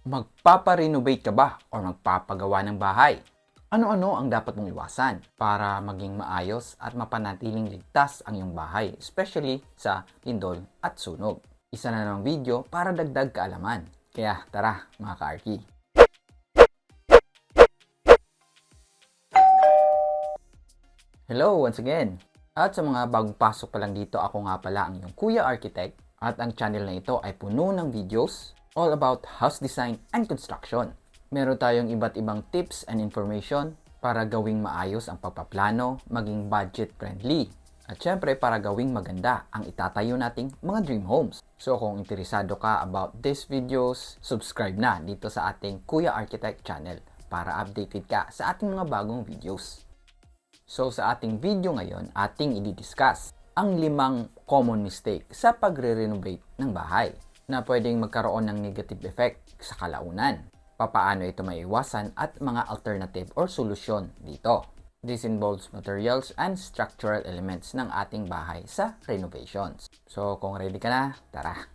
Magpapa-renovate ka ba o magpapagawa ng bahay? Ano-ano ang dapat mong iwasan para maging maayos at mapanatiling ligtas ang iyong bahay, especially sa lindol at sunog? Isa na namang video para dagdag kaalaman. Kaya tara mga ka-Arky! Hello once again! At sa mga bagong pasok pa lang dito, ako nga pala ang iyong Kuya Architect at ang channel na ito ay puno ng videos all about house design and construction. Meron tayong iba't ibang tips and information para gawing maayos ang pagpaplano, maging budget friendly, at syempre para gawing maganda ang itatayo nating mga dream homes. So kung interesado ka about these videos, subscribe na dito sa ating Kuya Architect channel para updated ka sa ating mga bagong videos. So sa ating video ngayon, ating i-discuss ang 5 common mistake sa pagre-renovate ng bahay na pwedeng magkaroon ng negative effect sa kalaunan. Papaano ito maiwasan at mga alternative or solusyon dito. This involves materials and structural elements ng ating bahay sa renovations. So kung ready ka na, tara!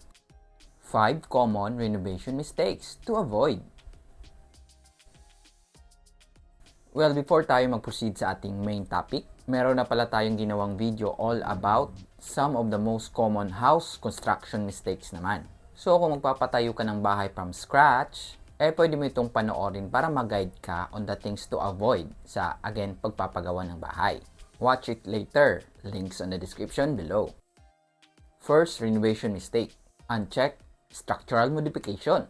5 common renovation mistakes to avoid. Well, before tayo mag-proceed sa ating main topic, meron na pala tayong ginawang video all about some of the most common house construction mistakes naman. So, kung magpapatayo ka ng bahay from scratch, pwede mo itong panoorin para mag-guide ka on the things to avoid sa, again, pagpapagawa ng bahay. Watch it later. Links on the description below. First renovation mistake, unchecked structural modification.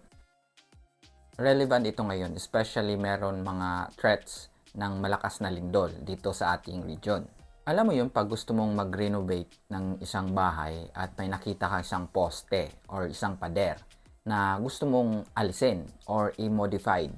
Relevant ito ngayon, especially meron mga threats ng malakas na lindol dito sa ating region. Alam mo yun, pag gusto mong mag-renovate ng isang bahay at may nakita ka isang poste or isang pader na gusto mong alisin or i-modified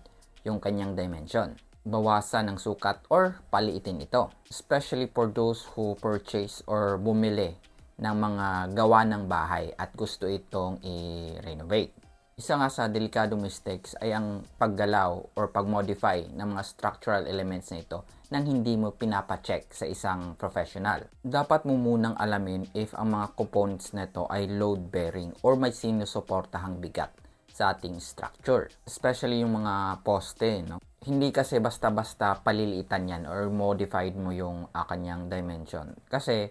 yung kanyang dimension, bawasan ng sukat or paliitin ito. Especially for those who purchase or bumili ng mga gawa ng bahay at gusto itong i-renovate. Isa nga sa delikadong mistakes ay ang paggalaw or pag-modify ng mga structural elements na ito nang hindi mo pinapacheck sa isang professional. Dapat mo munang alamin if ang mga components na ito ay load-bearing or may sinusuportahang bigat sa ating structure. Especially yung mga poste, no? Hindi kasi basta-basta paliliitan yan or modified mo yung kanyang dimension. Kasi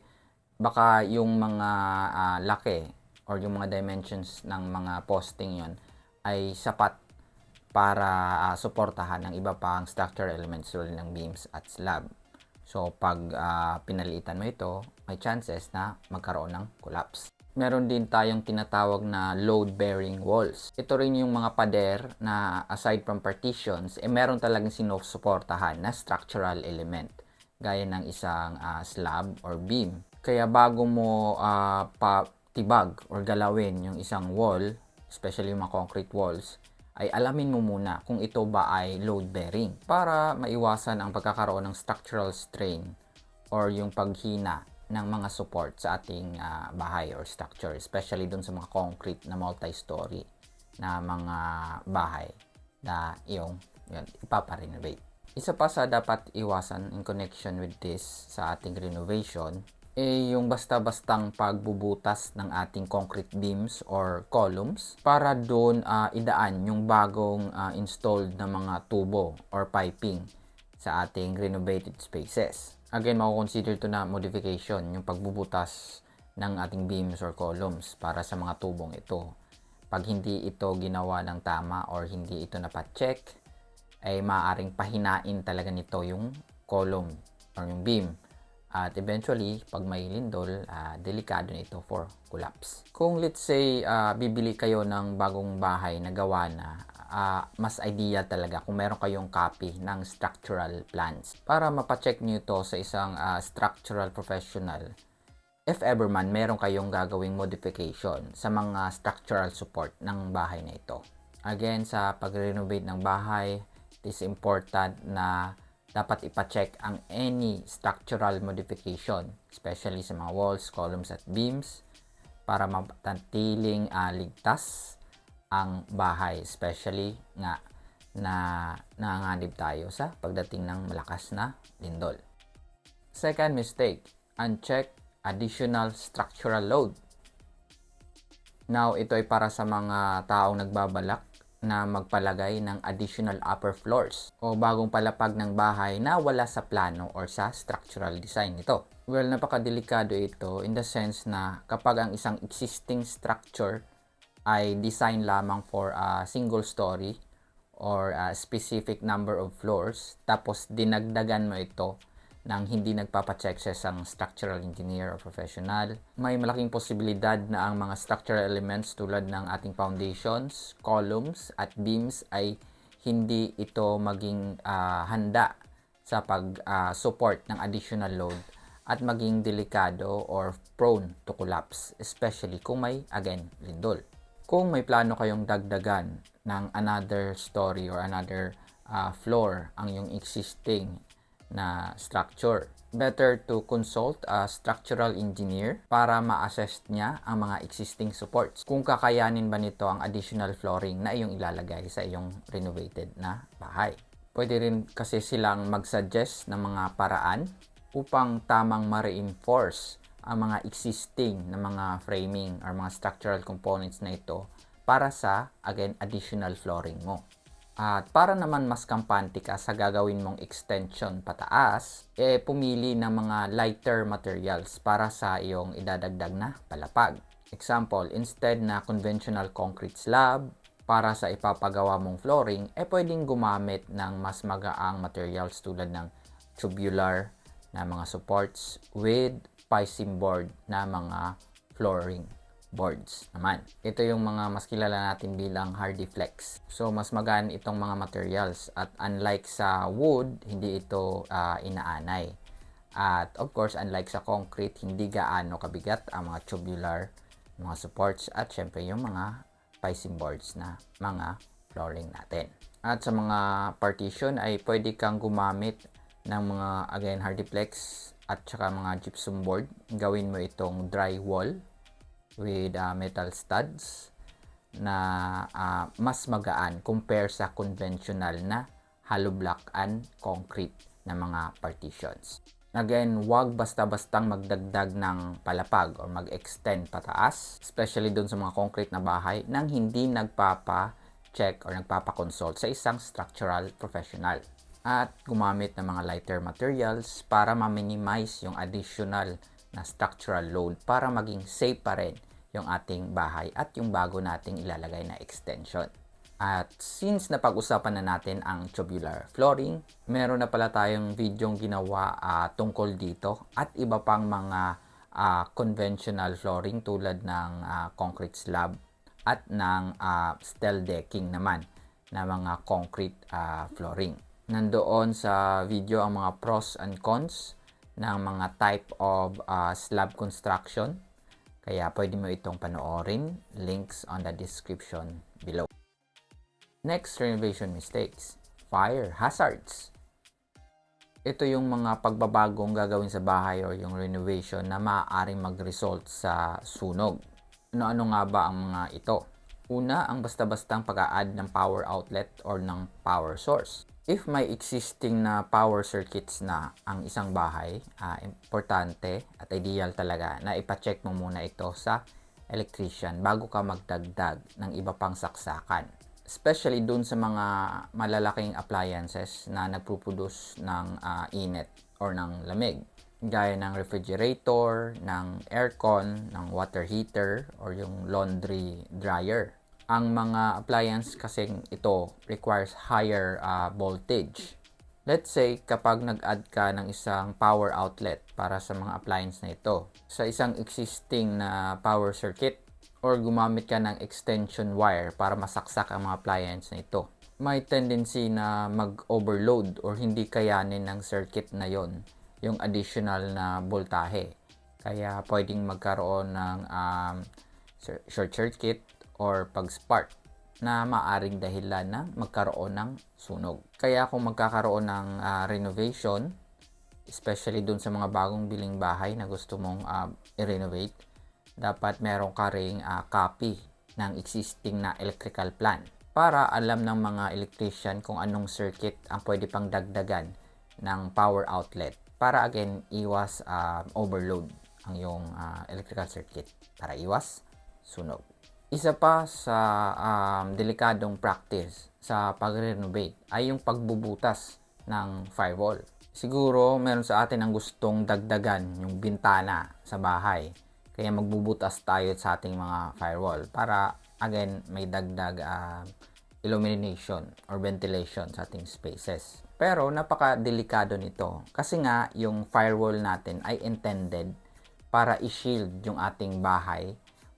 baka yung mga laki or yung mga dimensions ng mga posting yon ay sapat para suportahan ng iba pang structural elements tulad ng beams at slab. So, pag pinalitan mo ito, may chances na magkaroon ng collapse. Meron din tayong tinatawag na load-bearing walls. Ito rin yung mga pader na aside from partitions, meron talagang sinusuportahan na structural element gaya ng isang slab or beam. Kaya bago mo tibag or galawin yung isang wall, especially yung mga concrete walls, ay alamin mo muna kung ito ba ay load-bearing para maiwasan ang pagkakaroon ng structural strain or yung paghina ng mga support sa ating bahay or structure, especially dun sa mga concrete na multi-story na mga bahay na yun, ipaparenovate. Isa pa sa dapat iwasan in connection with this sa ating renovation yung basta-bastang pagbubutas ng ating concrete beams or columns para doon idaan yung bagong installed na mga tubo or piping sa ating renovated spaces. Again, mako-consider ito na modification, yung pagbubutas ng ating beams or columns para sa mga tubong ito. Pag hindi ito ginawa ng tama or hindi ito napacheck, ay maaaring pahinain talaga nito yung column or yung beam. At eventually, pag may lindol, delikado na ito for collapse. Kung let's say, bibili kayo ng bagong bahay na gawa na, mas ideal talaga kung meron kayong copy ng structural plans para mapacheck nyo ito sa isang structural professional. If ever man, meron kayong gagawing modification sa mga structural support ng bahay na ito. Again, sa pag-renovate ng bahay, it is important na dapat ipacheck ang any structural modification, especially sa mga walls, columns at beams para mapanatiling ligtas ang bahay, especially nga na nanganganib tayo sa pagdating ng malakas na lindol. Second mistake, uncheck additional structural load. Now, ito ay para sa mga taong nagbabalak na magpalagay ng additional upper floors o bagong palapag ng bahay na wala sa plano or sa structural design nito. Well, napakadelikado ito in the sense na kapag ang isang existing structure ay design lamang for a single story or a specific number of floors, tapos dinagdagan mo ito nang hindi nagpapacheck sa isang structural engineer or professional, may malaking posibilidad na ang mga structural elements tulad ng ating foundations, columns, at beams ay hindi ito maging handa sa pag-support ng additional load at maging delikado or prone to collapse, especially kung may, again, lindol. Kung may plano kayong dagdagan ng another story or another floor ang yung existing na structure, better to consult a structural engineer para ma-assess niya ang mga existing supports. Kung kakayanin ba nito ang additional flooring na iyong ilalagay sa iyong renovated na bahay. Pwede rin kasi silang mag-suggest ng mga paraan upang tamang ma-reinforce ang mga existing na mga framing or mga structural components na ito para sa, again, additional flooring mo. At para naman mas kampante ka sa gagawin mong extension pataas, pumili ng mga lighter materials para sa iyong idadagdag na palapag. Example, instead na conventional concrete slab para sa ipapagawa mong flooring, pwedeng gumamit ng mas magaang materials tulad ng tubular na mga supports with pisum board na mga flooring boards naman. Ito yung mga mas kilala natin bilang HardieFlex. So, mas magaan itong mga materials at unlike sa wood, hindi ito inaanay. At of course, unlike sa concrete, hindi gaano kabigat ang mga tubular, mga supports at syempre yung mga pisum boards na mga flooring natin. At sa mga partition ay pwede kang gumamit ng mga, again, HardieFlex at saka mga gypsum board. Gawin mo itong drywall with metal studs na mas magaan compare sa conventional na hollow block and concrete na mga partitions. Again, huwag basta-bastang magdagdag ng palapag or mag-extend pataas, especially dun sa mga concrete na bahay, nang hindi nagpapa-check or nagpapa-consult sa isang structural professional. At gumamit ng mga lighter materials para ma-minimize yung additional na structural load para maging safe pa rin yung ating bahay at yung bago nating ilalagay na extension. At since napag-usapan na natin ang tubular flooring, meron na pala tayong videong ginawa tungkol dito at iba pang mga conventional flooring tulad ng concrete slab at ng steel decking naman na mga concrete flooring. Nandoon sa video ang mga pros and cons ng mga type of slab construction. Kaya pwede mo itong panoorin. Links on the description below. Next, renovation mistakes. Fire hazards. Ito yung mga pagbabagong gagawin sa bahay o yung renovation na maaaring mag-result sa sunog. Ano-ano nga ba ang mga ito? Una, ang basta-bastang pag-a-add ng power outlet or ng power source. If may existing na power circuits na ang isang bahay, importante at ideal talaga na ipacheck mo muna ito sa electrician bago ka magdagdag ng iba pang saksakan. Especially dun sa mga malalaking appliances na nagpuproduce ng init or ng lamig. Gaya ng refrigerator, ng aircon, ng water heater, or yung laundry dryer. Ang mga appliance kasing ito requires higher voltage. Let's say, kapag nag-add ka ng isang power outlet para sa mga appliance na ito, sa isang existing na power circuit, or gumamit ka ng extension wire para masaksak ang mga appliance na ito, may tendency na mag-overload or hindi kayanin ng circuit na yon yung additional na voltahe. Kaya pwedeng magkaroon ng short circuit or pag-spark na maaring dahilan na magkaroon ng sunog. Kaya kung magkakaroon ng renovation, especially dun sa mga bagong biling bahay na gusto mong i-renovate, dapat meron ka ring copy ng existing na electrical plan para alam ng mga electrician kung anong circuit ang pwede pang dagdagan ng power outlet para again iwas overload ang iyong electrical circuit para iwas sunog. Isa pa sa delikadong practice sa pag-renovate ay yung pagbubutas ng firewall. Siguro meron sa atin ang gustong dagdagan yung bintana sa bahay. Kaya magbubutas tayo sa ating mga firewall para again may dagdag illumination or ventilation sa ating spaces. Pero napaka-delikado nito kasi nga yung firewall natin ay intended para i-shield yung ating bahay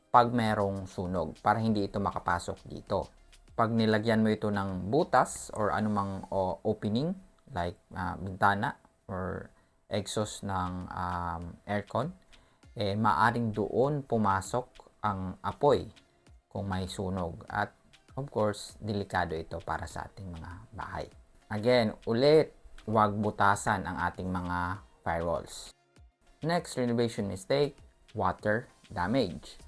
pag merong sunog para hindi ito makapasok dito. Pag nilagyan mo ito ng butas or anumang opening like bintana or exhaust ng aircon, maaring doon pumasok ang apoy kung may sunog. At of course, delikado ito para sa ating mga bahay. Again, ulit, huwag butasan ang ating mga firewalls. Next renovation mistake, water damage.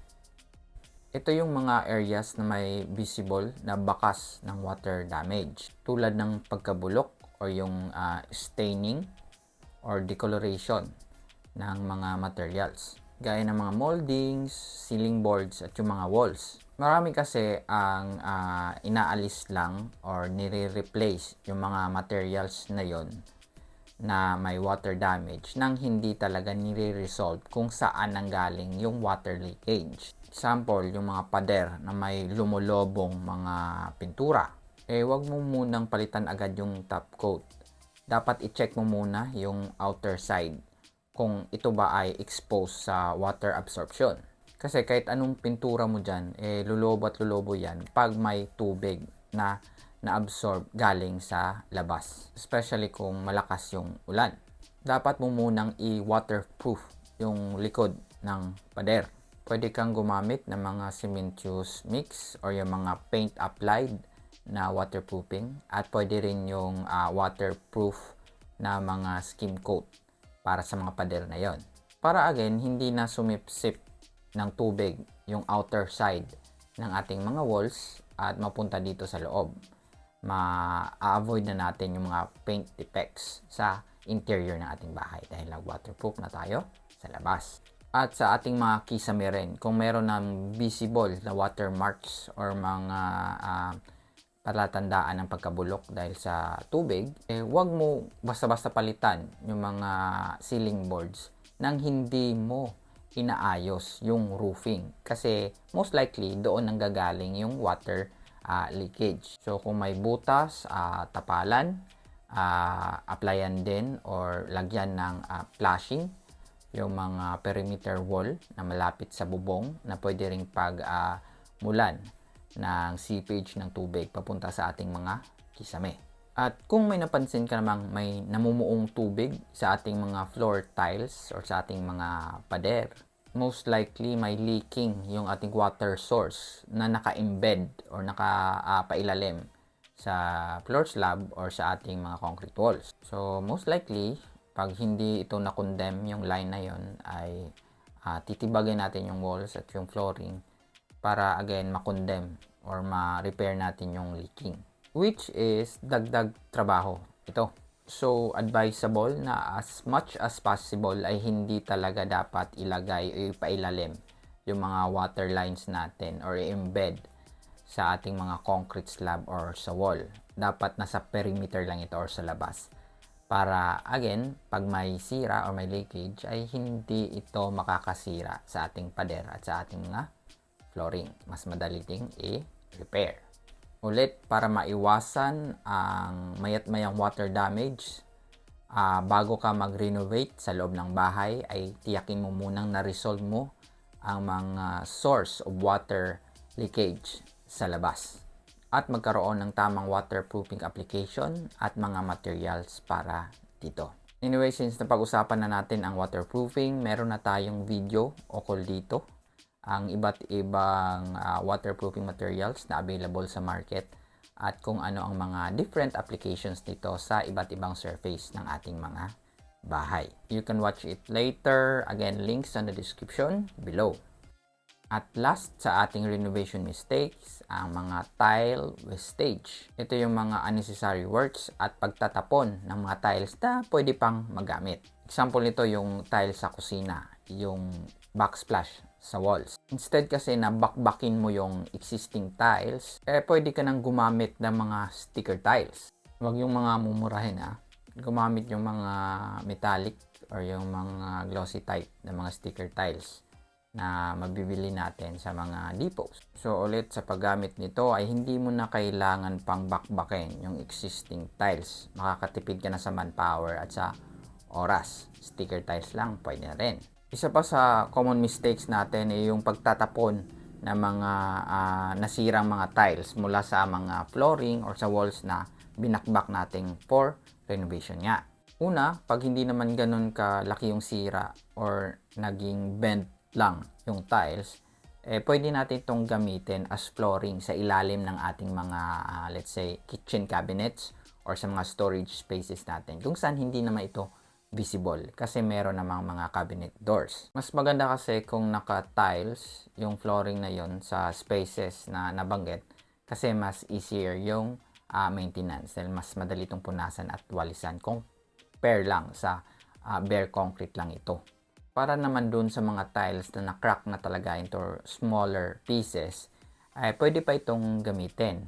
Ito yung mga areas na may visible na bakas ng water damage tulad ng pagkabulok o yung staining or discoloration ng mga materials gaya ng mga moldings, ceiling boards at yung mga walls. Marami kasi ang inaalis lang or nire-replace yung mga materials na yon na may water damage nang hindi talaga nire-resolve kung saan nanggaling yung water leakage. Example, yung mga pader na may lumulobong mga pintura. Wag mo munang palitan agad yung top coat. Dapat i-check mo muna yung outer side kung ito ba ay exposed sa water absorption. Kasi kahit anong pintura mo dyan, lulobo at lulobo yan pag may tubig na na-absorb galing sa labas. Especially kung malakas yung ulan. Dapat mo munang i-waterproof yung likod ng pader. Pwede kang gumamit ng mga cementitious mix or yung mga paint applied na waterproofing. At pwede rin yung waterproof na mga skim coat para sa mga pader na yon. Para again, hindi na sumipsip ng tubig yung outer side ng ating mga walls at mapunta dito sa loob. Ma-avoid na natin yung mga paint defects sa interior ng ating bahay dahil waterproof na tayo sa labas. At sa ating mga kisame rin, kung meron ng visible na watermarks or mga palatandaan ng pagkabulok dahil sa tubig, huwag mo basta-basta palitan yung mga ceiling boards nang hindi mo inaayos yung roofing. Kasi most likely doon nanggagaling yung water leakage. So kung may butas, tapalan, applyan din or lagyan ng flashing yung mga perimeter wall na malapit sa bubong na pwede ring mulan ng seepage ng tubig papunta sa ating mga kisame. At kung may napansin ka namang may namumuong tubig sa ating mga floor tiles or sa ating mga pader, most likely may leaking yung ating water source na naka-embed or nakapailalim sa floor slab or sa ating mga concrete walls. So most likely, pag hindi ito na-condemn yung line na yon ay titibagin natin yung walls at yung flooring para again ma-condemn or ma-repair natin yung leaking, which is dagdag trabaho ito. So advisable na as much as possible ay hindi talaga dapat ilagay o ipailalim yung mga water lines natin or i-embed sa ating mga concrete slab or sa wall. Dapat nasa perimeter lang ito or sa labas para again pag may sira or may leakage ay hindi ito makakasira sa ating pader at sa ating mga flooring. Mas madali ding i-repair. Ulit, para maiwasan ang mayat-mayang water damage, bago ka mag-renovate sa loob ng bahay, ay tiyakin mo munang na-resolve mo ang mga source of water leakage sa labas. At magkaroon ng tamang waterproofing application at mga materials para dito. Anyway, since napag-usapan na natin ang waterproofing, meron na tayong video ukol dito. Ang iba't ibang waterproofing materials na available sa market at kung ano ang mga different applications nito sa iba't ibang surface ng ating mga bahay. You can watch it later. Again, links on the description below. At last sa ating renovation mistakes, ang mga tile wastage. Ito yung mga unnecessary works at pagtatapon ng mga tiles na pwede pang magamit. Example nito yung tile sa kusina, yung backsplash sa walls. Instead kasi na bakbakin mo yung existing tiles, pwede ka nang gumamit ng mga sticker tiles. Huwag yung mga mumurahin Gumamit yung mga metallic or yung mga glossy type na mga sticker tiles na mabibili natin sa mga depots. So ulit sa paggamit nito ay hindi mo na kailangan pang bakbakin yung existing tiles. Makakatipid ka na sa manpower at sa oras. Sticker tiles lang pwede na rin. Isa pa sa common mistakes natin ay yung pagtatapon ng mga nasirang mga tiles mula sa mga flooring or sa walls na binakbak nating for renovation nga. Una, pag hindi naman ganun kalaki yung sira or naging bent lang yung tiles, pwede natin itong gamitin as flooring sa ilalim ng ating mga, let's say, kitchen cabinets or sa mga storage spaces natin kung saan hindi naman ito visible kasi meron namang mga cabinet doors. Mas maganda kasi kung naka-tiles yung flooring na yon sa spaces na nabanggit kasi mas easier yung maintenance dahil mas madali itong punasan at walisan compare lang sa bare concrete lang ito. Para naman dun sa mga tiles na na-crack na talaga into smaller pieces, ay pwede pa itong gamitin.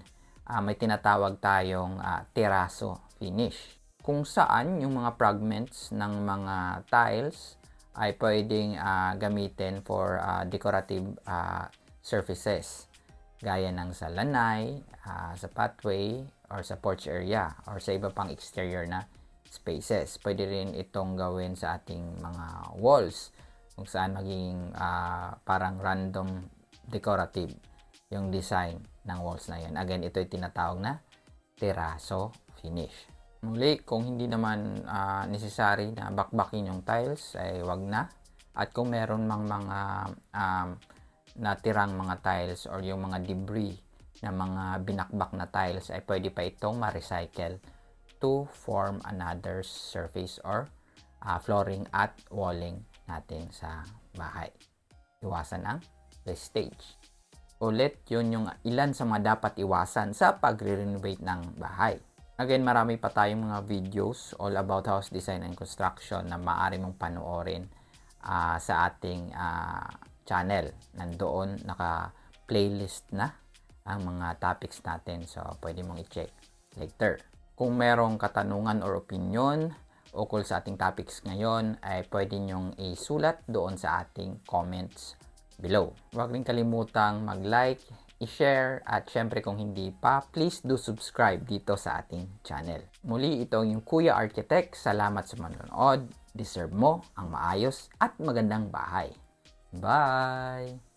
May tinatawag tayong terrazzo finish. Kung saan yung mga fragments ng mga tiles ay pwedeng gamitin for decorative surfaces. Gaya ng sa lanay, sa pathway, or sa porch area, or sa iba pang exterior na spaces. Pwede rin itong gawin sa ating mga walls kung saan maging parang random decorative yung design ng walls na yan. Again, ito ay tinatawag na terrazzo finish. Muli, kung hindi naman necessary na bakbakin yung tiles, ay wag na. At kung meron mang mga natirang mga tiles or yung mga debris na mga binakbak na tiles, ay pwede pa itong ma-recycle to form another surface or flooring at walling natin sa bahay. Iwasan ang wastage. Ulit, yun yung ilan sa mga dapat iwasan sa pagre-renovate ng bahay. Again, marami pa tayong mga videos all about house design and construction na maaari mong panoorin sa ating channel. Nandoon naka-playlist na ang mga topics natin. So, pwede mong i-check later. Kung merong katanungan or opinion ukol sa ating topics ngayon, ay pwede nyong isulat doon sa ating comments below. Huwag rin kalimutang mag-like, i-share, at syempre kung hindi pa, please do subscribe dito sa ating channel. Muli, ito yung Kuya Architect. Salamat sa manonood. Deserve mo ang maayos at magandang bahay. Bye!